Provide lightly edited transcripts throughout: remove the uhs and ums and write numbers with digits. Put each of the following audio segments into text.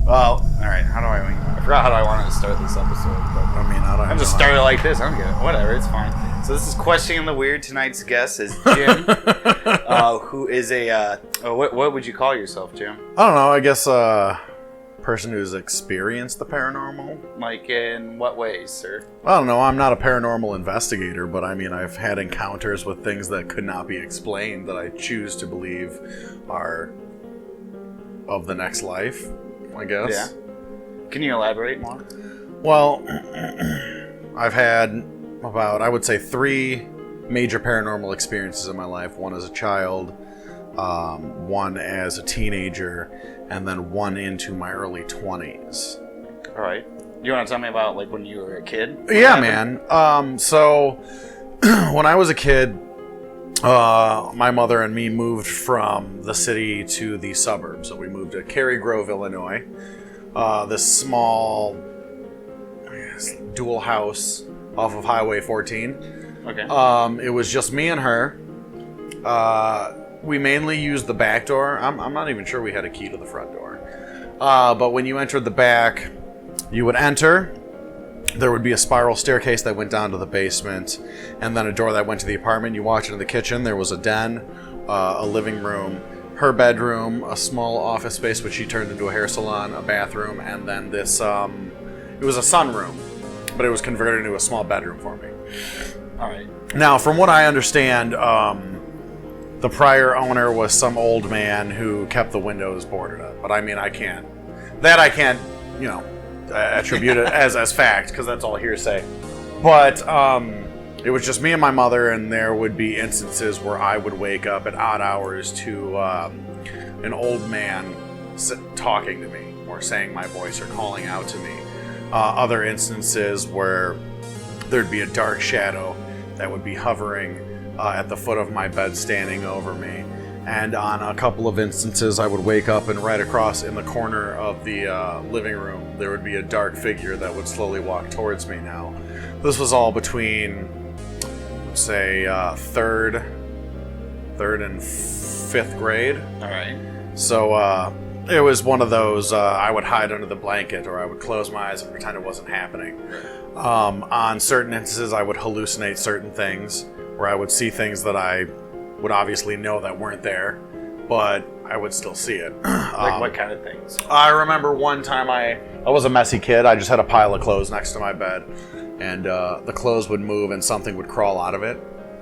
Well, all right. I forgot how I wanted to start this episode. But I mean, I don't. I'm just started like this. I don't get it. Whatever. It's fine. So this is Questioning the Weird. Tonight's guest is Jim, who is a what would you call yourself, Jim? I don't know. I guess person who's experienced the paranormal. Like in what ways, sir? I don't know. I'm not a paranormal investigator, but I mean, I've had encounters with things that could not be explained that I choose to believe are of the next life, I guess. Yeah. Can you elaborate more? Well, I've had about, I would say, 3 major paranormal experiences in my life. One as a child, one as a teenager, and then one into my early 20s. All right. You want to tell me about like when you were a kid? Yeah, man. So when I was a kid, my mother and me moved from the city to the suburbs. So we moved to Cary Grove, Illinois. This small, dual house off of Highway 14. Okay. It was just me and her. We mainly used the back door. I'm not even sure we had a key to the front door. But when you entered the back, you would enter. There would be a spiral staircase that went down to the basement, and then a door that went to the apartment. You walked into the kitchen. There was a den, a living room, her bedroom, a small office space which she turned into a hair salon, a bathroom, and then this, it was a sunroom, but it was converted into a small bedroom for me. All right. Now, from what I understand, the prior owner was some old man who kept the windows boarded up. But I mean, I can't, attribute it as fact, because that's all hearsay. But it was just me and my mother, and there would be instances where I would wake up at odd hours to an old man talking to me, or saying my voice, or calling out to me. Other instances where there'd be a dark shadow that would be hovering at the foot of my bed, standing over me. And on a couple of instances, I would wake up, and right across in the corner of the living room, there would be a dark figure that would slowly walk towards me. Now, this was all between, say, third and 5th grade. All right. So it was one of those, I would hide under the blanket, or I would close my eyes and pretend it wasn't happening. On certain instances, I would hallucinate certain things, where I would see things that I would obviously know that weren't there, but I would still see it. Like what kind of things? I remember one time I was a messy kid. I just had a pile of clothes next to my bed, and the clothes would move and something would crawl out of it.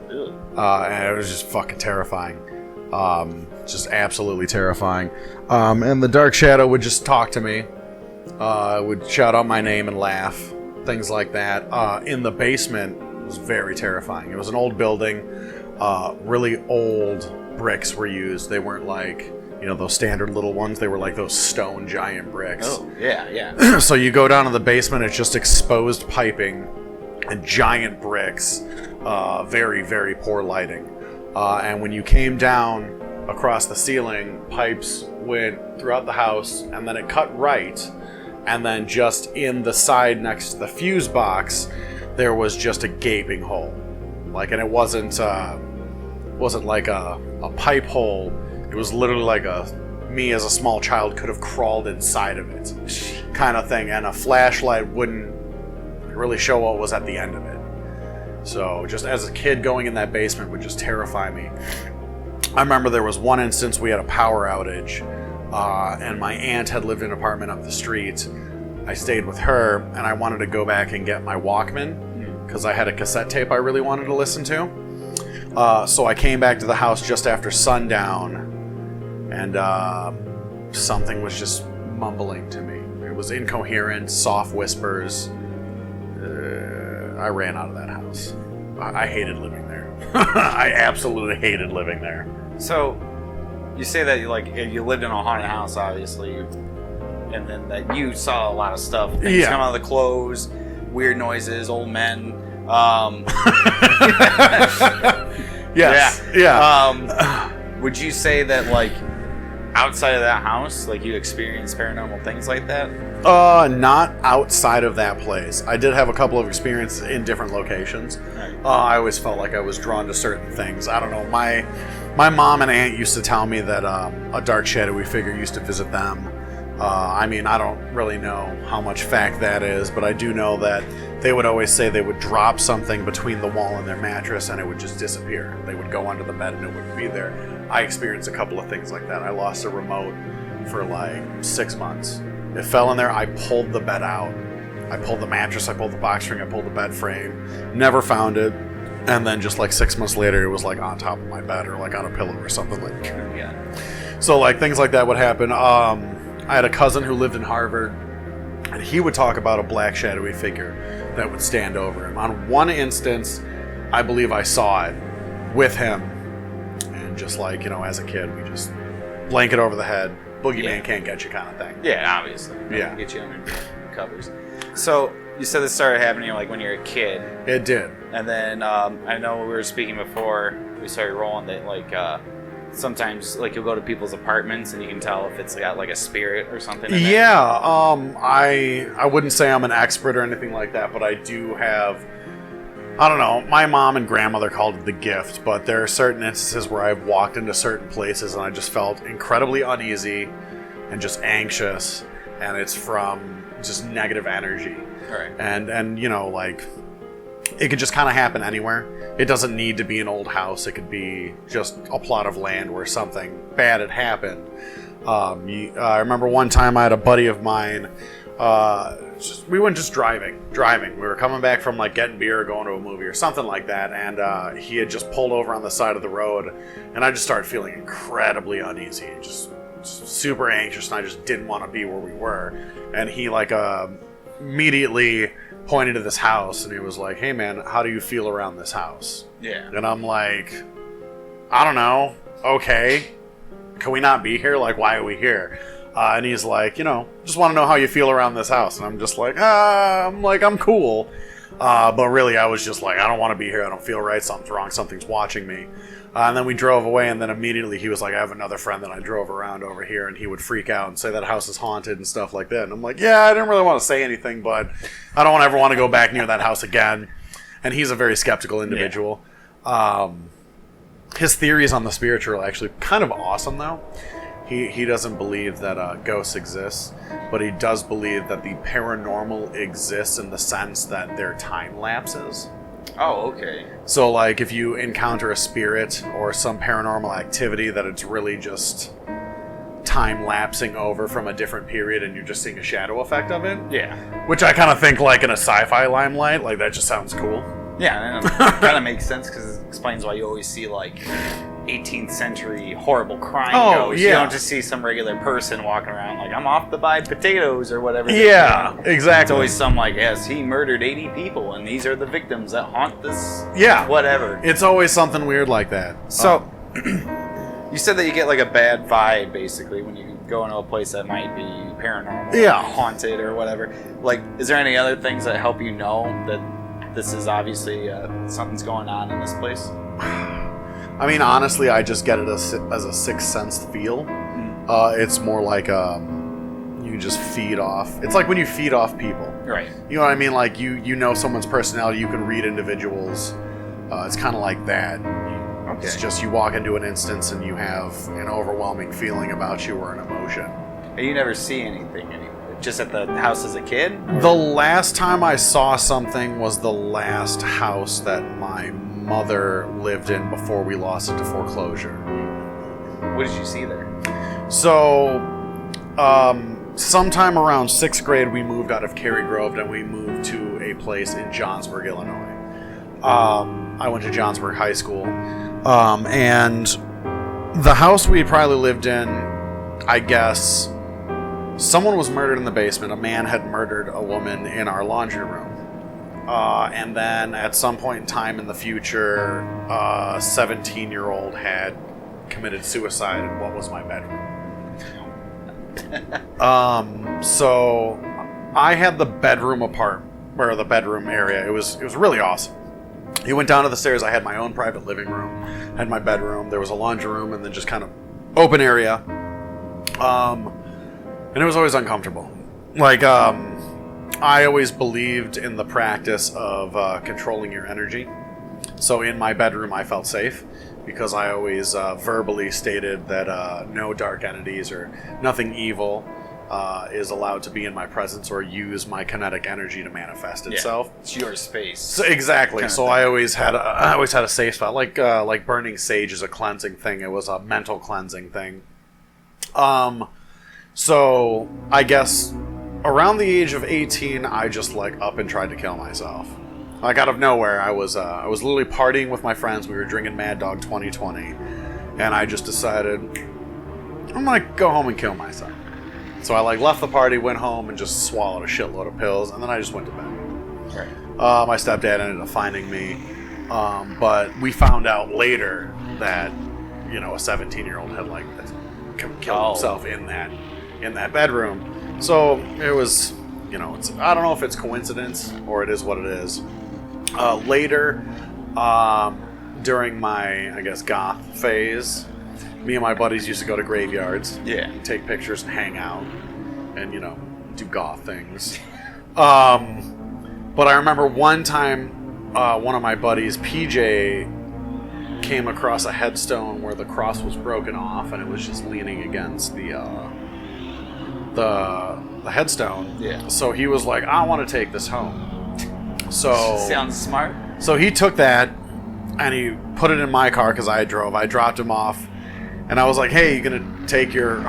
And it was just fucking terrifying. Just absolutely terrifying. And the dark shadow would just talk to me. Would shout out my name and laugh. Things like that. In the basement, it was very terrifying. It was an old building. Really old bricks were used. They weren't like, those standard little ones. They were like those stone giant bricks. Oh, yeah. So you go down to the basement, it's just exposed piping and giant bricks. Very, very poor lighting. And when you came down across the ceiling, pipes went throughout the house, and then it cut right. And then just in the side next to the fuse box, there was just a gaping hole. And it wasn't like a pipe hole. It was literally like me as a small child could have crawled inside of it kind of thing, and a flashlight wouldn't really show what was at the end of it. So just as a kid, going in that basement would just terrify me. I remember there was one instance we had a power outage, and my aunt had lived in an apartment up the street. I stayed with her, and I wanted to go back and get my Walkman, because I had a cassette tape I really wanted to listen to. So I came back to the house just after sundown, and something was just mumbling to me. It was incoherent, soft whispers. I ran out of that house. I hated living there. I absolutely hated living there. So, you say that you lived in a haunted house, obviously, and then that you saw a lot of stuff. Things come out of the clothes, weird noises, old men. Yes. Yeah. Would you say that outside of that house, you experienced paranormal things like that? Not outside of that place. I did have a couple of experiences in different locations. Right. I always felt like I was drawn to certain things. I don't know. My mom and aunt used to tell me that a dark shadowy figure used to visit them I mean, I don't really know how much fact that is, but I do know that they would always say they would drop something between the wall and their mattress and it would just disappear. They would go under the bed and it wouldn't be there. I experienced a couple of things like that. I lost a remote for like 6 months. It fell in there. I pulled the bed out. I pulled the mattress, I pulled the box spring, I pulled the bed frame. Never found it. And then just like 6 months later, it was like on top of my bed or like on a pillow or something like that. Yeah. So like things like that would happen. I had a cousin who lived in Harvard, and he would talk about a black shadowy figure that would stand over him. On one instance, I believe I saw it with him, and just like, as a kid, we just blanket over the head, boogeyman can't get you kind of thing. Yeah, obviously. Yeah. Get you under covers. So you said this started happening like when you were a kid. It did. And then I know we were speaking before we started rolling that like sometimes like you'll go to people's apartments and you can tell if it's got like a spirit or something in there. I wouldn't say I'm an expert or anything like that, but I do have, I don't know, my mom and grandmother called it the gift, but there are certain instances where I've walked into certain places and I just felt incredibly uneasy and just anxious, and it's from just negative energy. Right. And like, it could just kind of happen anywhere. It doesn't need to be an old house. It could be just a plot of land where something bad had happened. I remember one time I had a buddy of mine. We went just driving. We were coming back from like getting beer or going to a movie or something like that, and he had just pulled over on the side of the road, and I just started feeling incredibly uneasy, just super anxious, and I just didn't want to be where we were. And he like immediately pointed to this house, and he was like, "Hey man, how do you feel around this house?" Yeah. And I'm like, "I don't know. Okay, can we not be here? Like, why are we here?" And he's like, just want to know how you feel around this house. And I'm just like, I'm cool. But really, I was just like, I don't want to be here. I don't feel right. Something's wrong. Something's watching me. And then we drove away, and then immediately he was like, I have another friend that I drove around over here, and he would freak out and say that house is haunted and stuff like that. And I'm like, yeah, I didn't really want to say anything, but I don't ever want to go back near that house again. And he's a very skeptical individual. Yeah. His theories on the spiritual are actually kind of awesome, though. He doesn't believe that ghosts exist, but he does believe that the paranormal exists in the sense that they're time lapses. Oh, okay. So, like, if you encounter a spirit or some paranormal activity, that it's really just time lapsing over from a different period and you're just seeing a shadow effect of it. Yeah. Which I kind of think, like, in a sci-fi limelight, like, that just sounds cool. Yeah, and it kind of makes sense because it explains why you always see, like, 18th century horrible crime ghosts. Yeah. You don't just see some regular person walking around like, I'm off to buy potatoes or whatever. Yeah, exactly. It's always some like, yes, he murdered 80 people and these are the victims that haunt this whatever. It's always something weird like that. So, you said that you get like a bad vibe basically when you go into a place that might be paranormal, haunted or whatever. Like, is there any other things that help you know that this is obviously something's going on in this place? I mean, honestly, I just get it as a sixth sense feel. It's more like you just feed off. It's like when you feed off people. Right. You know what I mean? Like, you know someone's personality, you can read individuals. It's kind of like that. Okay. It's just you walk into an instance and you have an overwhelming feeling about you or an emotion. And you never see anything anymore? Just at the house as a kid? Or? The last time I saw something was the last house that my mother lived in before we lost it to foreclosure. What did you see there? So, sometime around 6th grade, we moved out of Cary Grove and we moved to a place in Johnsburg, Illinois. I went to Johnsburg High School, and the house we had probably lived in, I guess, someone was murdered in the basement. A man had murdered a woman in our laundry room. And then at some point in time in the future, a 17-year-old had committed suicide in what was my bedroom. So I had the bedroom or the bedroom area. It was really awesome. You went down to the stairs. I had my own private living room, had my bedroom. There was a laundry room and then just kind of open area. And it was always uncomfortable. Like, I always believed in the practice of controlling your energy. So in my bedroom, I felt safe because I always verbally stated that no dark entities or nothing evil is allowed to be in my presence or use my kinetic energy to manifest itself. It's your space. So, exactly. So I always had a safe spot. Like burning sage is a cleansing thing. It was a mental cleansing thing. So I guess around the age of 18, I just like up and tried to kill myself. Like out of nowhere, I was literally partying with my friends. We were drinking Mad Dog 2020, and I just decided I'm gonna go home and kill myself. So I like left the party, went home, and just swallowed a shitload of pills, and then I just went to bed. Right. My stepdad ended up finding me, but we found out later that a 17-year-old had like killed himself in that bedroom. So it was, I don't know if it's coincidence or it is what it is. Later, during my, I guess, goth phase, me and my buddies used to go to graveyards, take pictures and hang out, and do goth things. But I remember one time, one of my buddies, PJ, came across a headstone where the cross was broken off, and it was just leaning against the headstone. Yeah. So he was like, "I want to take this home." So sounds smart. So he took that and he put it in my car because I drove. I dropped him off. And I was like, "Hey, you gonna take your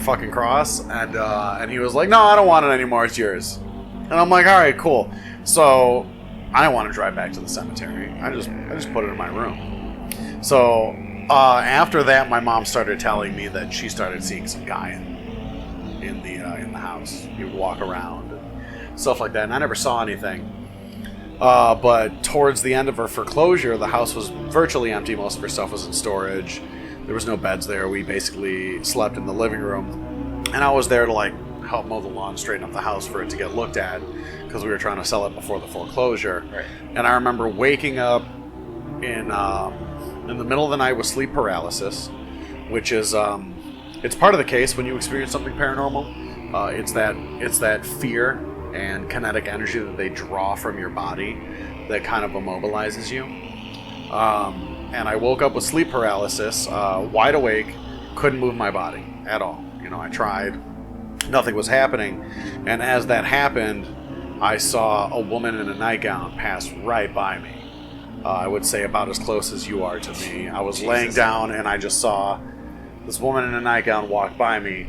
fucking cross?" And he was like, "No, I don't want it anymore. It's yours." And I'm like, "All right, cool." So I didn't want to drive back to the cemetery. I just put it in my room. So after that, my mom started telling me that she started seeing some guy in the house. He would walk around and stuff like that, and I never saw anything. But towards the end of her foreclosure, the house was virtually empty. Most of her stuff was in storage. There was no beds there. We basically slept in the living room. And I was there to like help mow the lawn, straighten up the house for it to get looked at because we were trying to sell it before the foreclosure. Right. And I remember waking up in the middle of the night with sleep paralysis, which is it's part of the case when you experience something paranormal. It's that fear and kinetic energy that they draw from your body that kind of immobilizes you. And I woke up with sleep paralysis, wide awake, couldn't move my body at all. I tried, nothing was happening. And as that happened, I saw a woman in a nightgown pass right by me. I would say about as close as you are to me. I was laying down and I just saw this woman in a nightgown walk by me.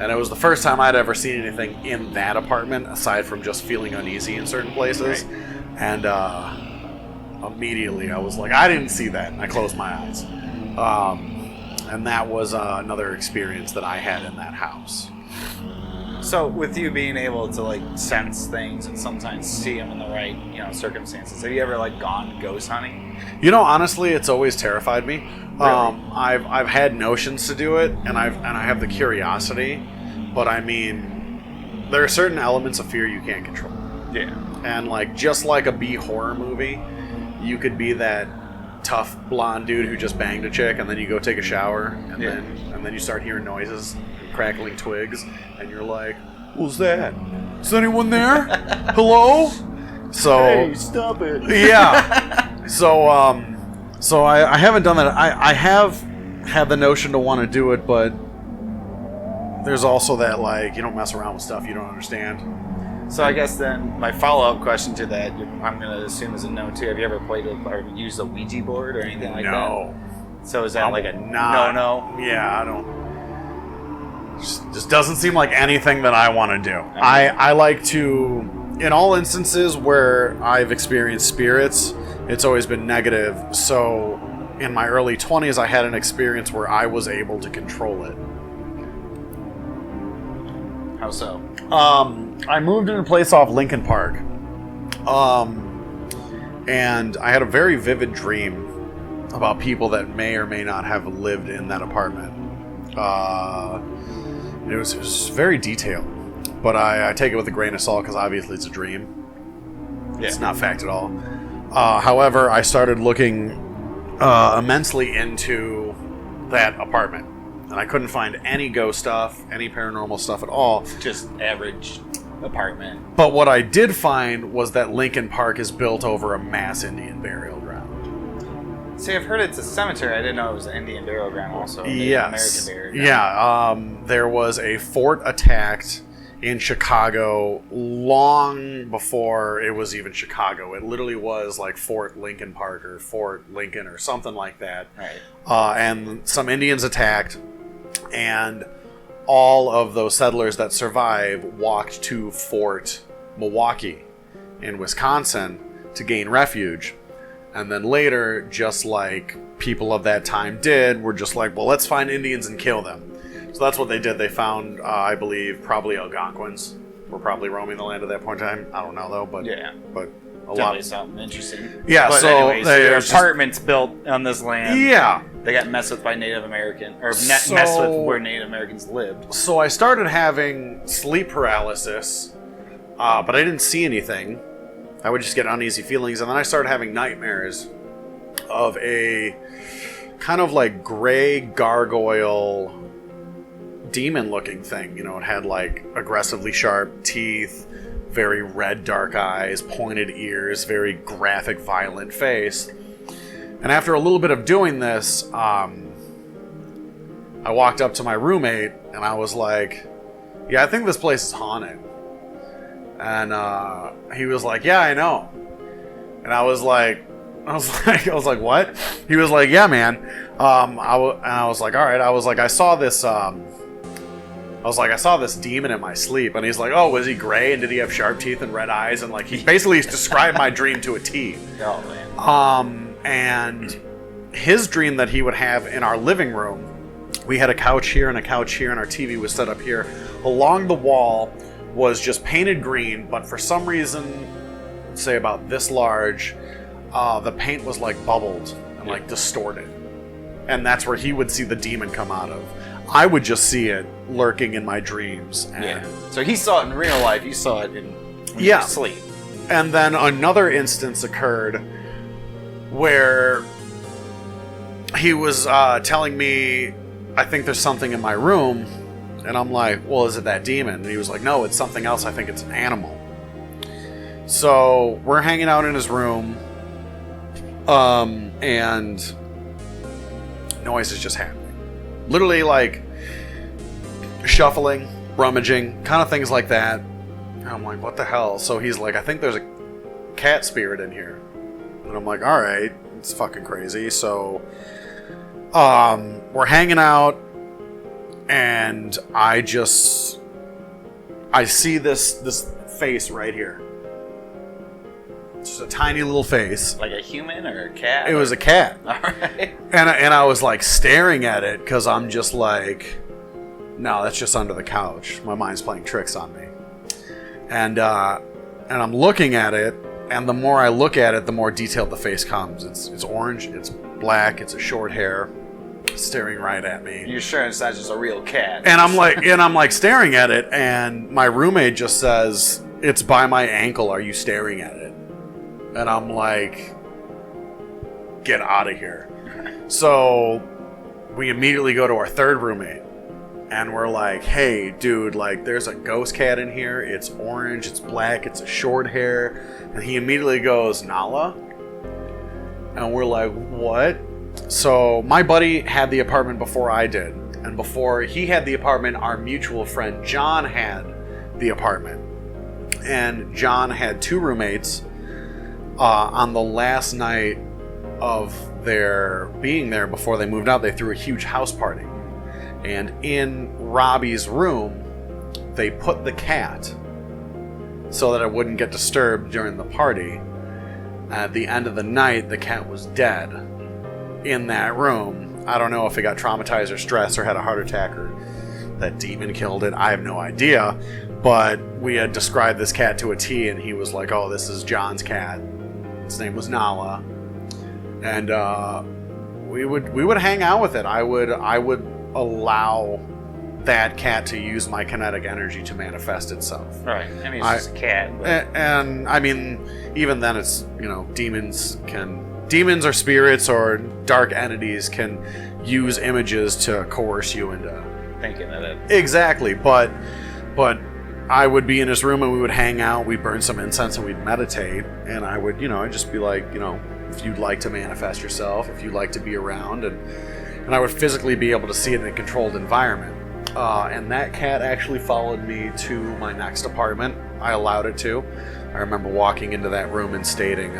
And it was the first time I'd ever seen anything in that apartment aside from just feeling uneasy in certain places. Right. And immediately I was like, I didn't see that. And I closed my eyes. And that was another experience that I had in that house. So with you being able to like sense things and sometimes see them in the right circumstances, have you ever like gone ghost hunting? Honestly, it's always terrified me. Really? I've had notions to do it, and I have the curiosity, but I mean, there are certain elements of fear you can't control. Yeah. And like just like a B horror movie, you could be that tough blonde dude who just banged a chick, and then you go take a shower, and then you start hearing noises, crackling twigs, and you're like, "Who's that? Is anyone there? Hello?" So hey, stop it. Yeah. So I haven't done that. I have had the notion to want to do it, but there's also that like you don't mess around with stuff you don't understand. So I guess then my follow-up question to that, I'm going to assume is a no too. Have you ever played or used a Ouija board or anything like that? No. So is that like a no? Yeah, I don't. Just doesn't seem like anything that I want to do. Okay. I like to, in all instances where I've experienced spirits, it's always been negative. So in my early 20s, I had an experience where I was able to control it. How so? I moved in a place off Lincoln Park. And I had a very vivid dream about people that may or may not have lived in that apartment. It was very detailed, but I take it with a grain of salt because obviously it's a dream. Yeah. It's not fact at all. However, I started looking immensely into that apartment, and I couldn't find any ghost stuff, any paranormal stuff at all. Just average apartment. But what I did find was that Lincoln Park is built over a mass Indian burial ground. See, I've heard it's a cemetery. I didn't know it was an Indian burial ground also. Yes. American burial ground. Yeah. There was a fort attacked in Chicago long before it was even Chicago. It literally was like Fort Lincoln Park or Fort Lincoln or something like that. Right. And some Indians attacked, and all of those settlers that survived walked to Fort Milwaukee in Wisconsin to gain refuge. And then later, just like people of that time did, were just like, well, let's find Indians and kill them. So that's what they did. They found, I believe, probably Algonquins were probably roaming the land at that point in time. I don't know, though, but yeah, but a definitely lot. something interesting. Yeah, but so anyways, there there are just- apartments built on this land. Yeah. They got messed with by Native American, or messed with where Native Americans lived. So I started having sleep paralysis, but I didn't see anything. I would just get uneasy feelings, and then I started having nightmares of a kind of like gray gargoyle demon looking thing. You know, it had like aggressively sharp teeth, very red dark eyes, pointed ears, very graphic violent face. And after a little bit of doing this, I walked up to my roommate and I was like, yeah, I think this place is haunted. And he was like, yeah, I know. And I was like, what? He was like, yeah, man. And I was like, all right. I was like, I saw this demon in my sleep. And he's like, oh, was he gray? And did he have sharp teeth and red eyes? And like, he basically described my dream to a T. Oh, man. And his dream that he would have in our living room, we had a couch here and a couch here, and our TV was set up here. Along the wall was just painted green, but for some reason, say about this large, the paint was like bubbled and like distorted. And that's where he would see the demon come out of. I would just see it lurking in my dreams. And yeah. So he saw it in real life. You saw it in when you were asleep. And then another instance occurred where he was telling me, I think there's something in my room. And I'm like, well, is it that demon? And he was like, no, it's something else. I think it's an animal. So we're hanging out in his room. And noise is just happening. Literally like shuffling, rummaging, kind of things like that. And I'm like, what the hell? So he's like, I think there's a cat spirit in here. And I'm like, all right, it's fucking crazy. So we're hanging out, and I see this face right here. It's just a tiny little face. Like a human or a cat? It was a cat. All right. And I was like staring at it because I'm just like, no, that's just under the couch. My mind's playing tricks on me. And I'm looking at it, and the more I look at it, the more detailed the face comes. It's orange, it's black, it's a short hair, staring right at me. You're sure it's not just a real cat? And I'm like staring at it, and my roommate just says, "It's by my ankle. Are you staring at it?" And I'm like, "Get out of here." So we immediately go to our third roommate, and we're like, "Hey, dude, like, there's a ghost cat in here. It's orange, it's black, it's a short hair." And he immediately goes, "Nala?" And we're like, "What?" So my buddy had the apartment before I did. And before he had the apartment, our mutual friend John had the apartment. And John had two roommates. On the last night of their being there before they moved out, they threw a huge house party. And in Robbie's room, they put the cat so that it wouldn't get disturbed during the party. At the end of the night, the cat was dead in that room. I don't know if it got traumatized or stressed or had a heart attack or that demon killed it. I have no idea. But we had described this cat to a T, and he was like, "Oh, this is John's cat. His name was Nala." And we would hang out with it. I would allow that cat to use my kinetic energy to manifest itself. Right. I mean, it's just a cat. But... And I mean, even then, it's, you know, demons or spirits or dark entities can use images to coerce you into thinking that it... Exactly. But I would be in his room and we would hang out. We'd burn some incense and we'd meditate. And I would, I'd just be like, if you'd like to manifest yourself, if you'd like to be around, and I would physically be able to see it in a controlled environment. And that cat actually followed me to my next apartment. I allowed it to. I remember walking into that room and stating,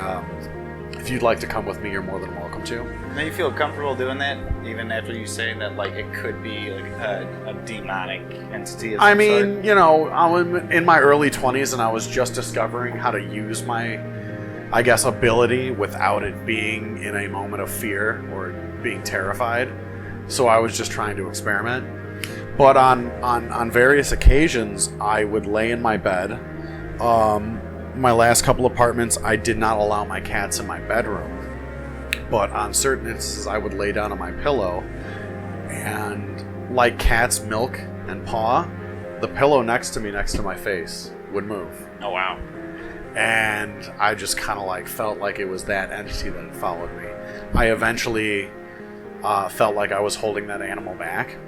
if you'd like to come with me, you're more than welcome to. Now you feel comfortable doing that, even after you saying that, like, it could be like a demonic entity of some sort? You know, I'm in my early 20s and I was just discovering how to use my, I guess, ability without it being in a moment of fear or being terrified. So I was just trying to experiment. But on various occasions, I would lay in my bed. My last couple apartments, I did not allow my cats in my bedroom. But on certain instances, I would lay down on my pillow, and like cats milk and paw, the pillow next to me, next to my face, would move. Oh, wow. And I just kind of like felt like it was that entity that had followed me. I eventually felt like I was holding that animal back.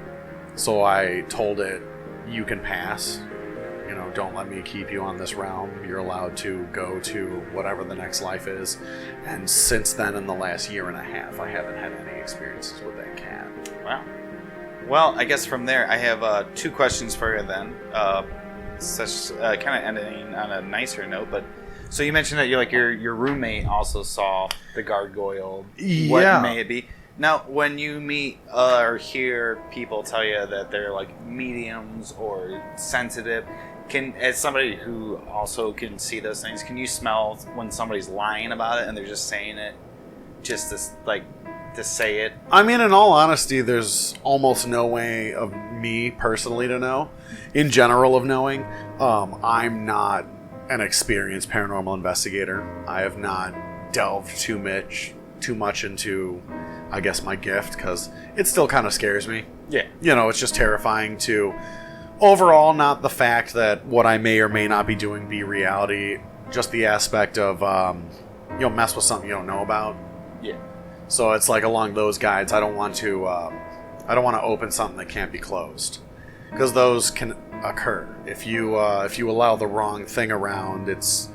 So I told it, you can pass. You know, don't let me keep you on this realm. You're allowed to go to whatever the next life is. And since then, in the last year and a half, I haven't had any experiences with that cat. Wow. Well, I guess from there, I have 2 questions for you then. Kind of ending on a nicer note, but so you mentioned that your roommate also saw the gargoyle. Yeah. What may it be? Now, when you meet or hear people tell you that they're like mediums or sensitive, as somebody who also can see those things, can you smell when somebody's lying about it and they're just saying it just to say it? I mean, in all honesty, there's almost no way of me personally to know. In general of knowing, I'm not an experienced paranormal investigator. I have not delved too much into, I guess, my gift, because it still kind of scares me. Yeah. You know, it's just terrifying to, overall, not the fact that what I may or may not be doing be reality, just the aspect of, mess with something you don't know about. Yeah. So it's like along those guides, I don't want to open something that can't be closed, because those can occur if you allow the wrong thing around. It's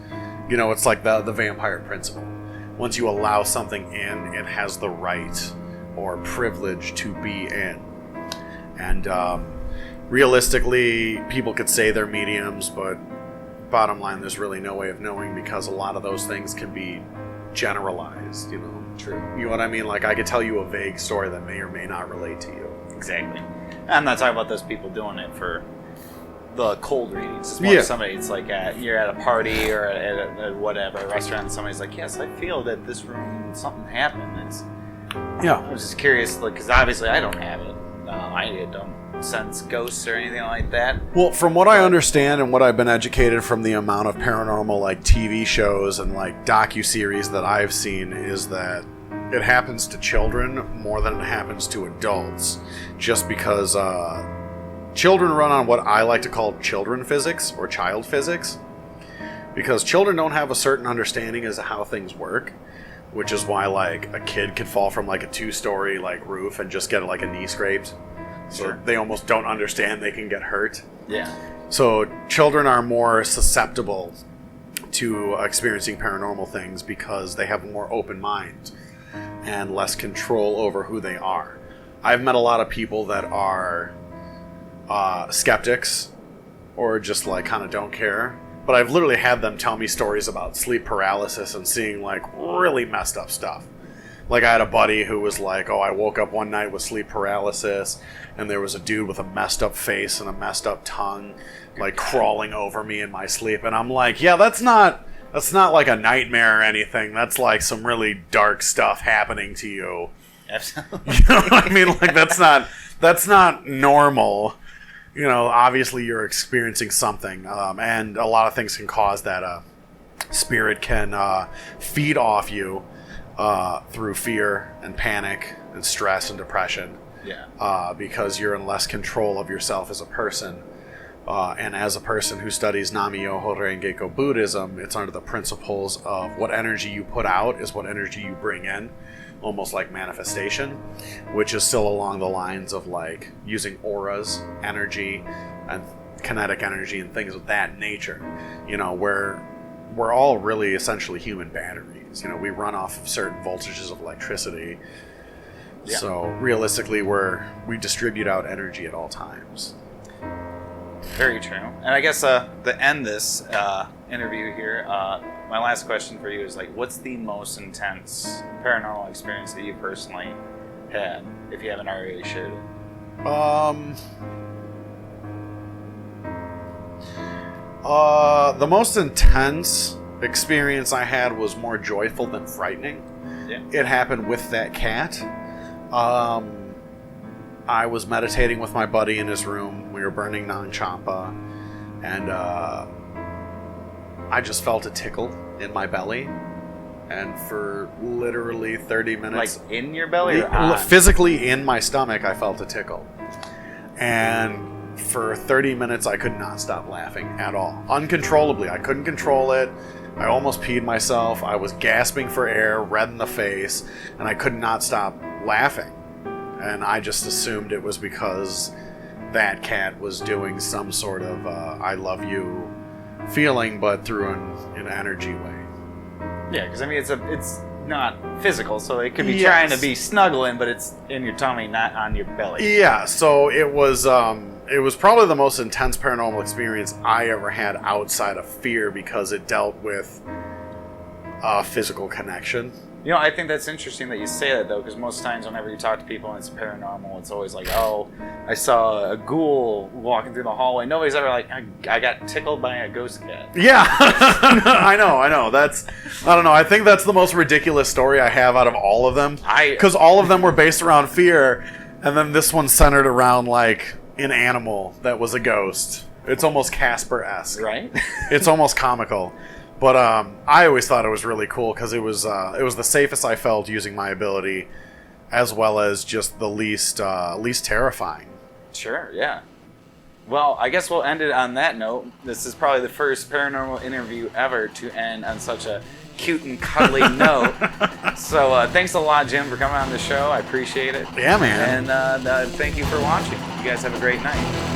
like the vampire principle. Once you allow something in, it has the right or privilege to be in. And realistically, people could say they're mediums, but bottom line, there's really no way of knowing, because a lot of those things can be generalized, True. You know what I mean? Like, I could tell you a vague story that may or may not relate to you. Exactly. I'm not talking about those people doing it for the cold readings. It's more somebody, it's like you're at a party or at a whatever, a restaurant, and somebody's like, yes, I feel that this room, something happened. I was just curious, because obviously I don't have it. I don't sense ghosts or anything like that. Well, from what I understand and what I've been educated from the amount of paranormal TV shows and docuseries that I've seen, is that it happens to children more than it happens to adults, just because children run on what I like to call children physics or child physics, because children don't have a certain understanding as to how things work, which is why a kid could fall from a 2-story roof and just get a knee scraped. So Sure. They almost don't understand they can get hurt. Yeah. So children are more susceptible to experiencing paranormal things because they have a more open mind and less control over who they are. I've met a lot of people that are skeptics or just kind of don't care, but I've literally had them tell me stories about sleep paralysis and seeing really messed up stuff. I had a buddy who was I woke up one night with sleep paralysis, and there was a dude with a messed up face and a messed up tongue, crawling over me in my sleep. And I'm yeah, that's not a nightmare or anything. That's some really dark stuff happening to you. Absolutely. You know what I mean? That's not normal. Obviously you're experiencing something, and a lot of things can cause that. Spirit can feed off you through fear and panic and stress and depression. Yeah. Because you're in less control of yourself as a person. And as a person who studies Nam-myoho Renge-kyo Buddhism, it's under the principles of what energy you put out is what energy you bring in, almost like manifestation, which is still along the lines of using auras, energy, and kinetic energy and things of that nature. Where we're all really essentially human batteries. You know, we run off of certain voltages of electricity. Yeah. So realistically, we distribute out energy at all times. Very true. And I guess to end this interview here, my last question for you is like, what's the most intense paranormal experience that you personally had, if you haven't already shared it? The most intense experience I had was more joyful than frightening. Yeah. It happened with that cat. I was meditating with my buddy in his room. We were burning Nang Champa, and I just felt a tickle in my belly. And for literally 30 minutes... Like in your belly or on? Physically in my stomach, I felt a tickle. And for 30 minutes, I could not stop laughing at all. Uncontrollably. I couldn't control it. I almost peed myself. I was gasping for air, red in the face, and I could not stop laughing. And I just assumed it was because that cat was doing some sort of I love you feeling, but through an energy way. Yeah, because I mean, it's not physical, so it could be trying to be snuggling, but it's in your tummy, not on your belly. Yeah, so it was probably the most intense paranormal experience I ever had outside of fear, because it dealt with a physical connection. You know, I think that's interesting that you say that, though, because most times whenever you talk to people and it's paranormal, it's always like, oh, I saw a ghoul walking through the hallway. Nobody's ever like, I got tickled by a ghost cat. Yeah, I know. I don't know. I think that's the most ridiculous story I have out of all of them. Because all of them were based around fear, and then this one centered around, like, an animal that was a ghost. It's almost Casper-esque. Right? It's almost comical. But I always thought it was really cool because it was the safest I felt using my ability, as well as just the least terrifying. Sure, yeah. Well, I guess we'll end it on that note. This is probably the first paranormal interview ever to end on such a cute and cuddly note. So thanks a lot, Jim, for coming on the show. I appreciate it. Yeah, man. And thank you for watching. You guys have a great night.